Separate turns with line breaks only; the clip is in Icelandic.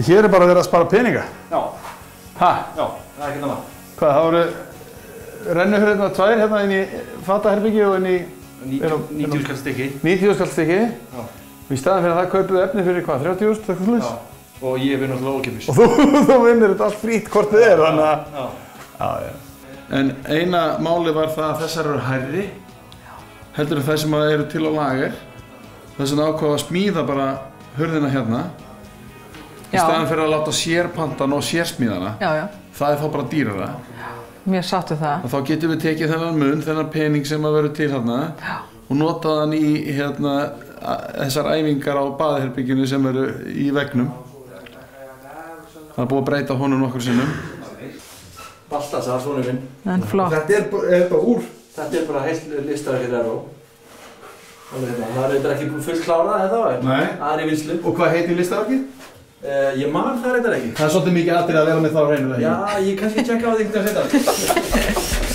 Hér bara verið að spara peninga.
Já.
Ha?
Já, það ekkert annað.
Hvað, það voru rennuhurðirnar tvær hérna inn í fataherbergi og inn í
90 skall stykki.
90 skall stykki.
Já.
Og í staðan fyrir að það kaupið efni fyrir hvað, 30.000, eitthvað slúðis?
Já. Og ég vinn náttúrulega ókeypis.
Og þú vinnir þetta allt frýtt hvort þið er, þannig að...
Já.
En eina máli var það að þessar eru hærri, heldur en það sem eru til á lager. Þess vegna ákvað að smíða bara hurðina hérna. Í staðan fyrir að láta sérpantan og sérsmíðana.
Já.
Það er þá bara dýrara.
Mér sáttu það.
Og þá getum við tekið þennan pening sem að verður til hérna og notað hann í hérna þessar æfingar á baðherberginu sem eru í veggnum. Það er búið að breyta honum nokkur sinnum.
Baltasar, sonur minn.
En flott.
Þetta er bara úr. Þetta er bara heilt listaverk hér og það er ekki fullt klárað þetta var.
Nei.
Það er í vinnslu.
Og hvað heitir listaverkið?
Ég man það reyndar ekki.
Það er svolítið mikið atriði að vera með þá á hreinu.
Já, ég kannski tjekka á því hvernig að setja.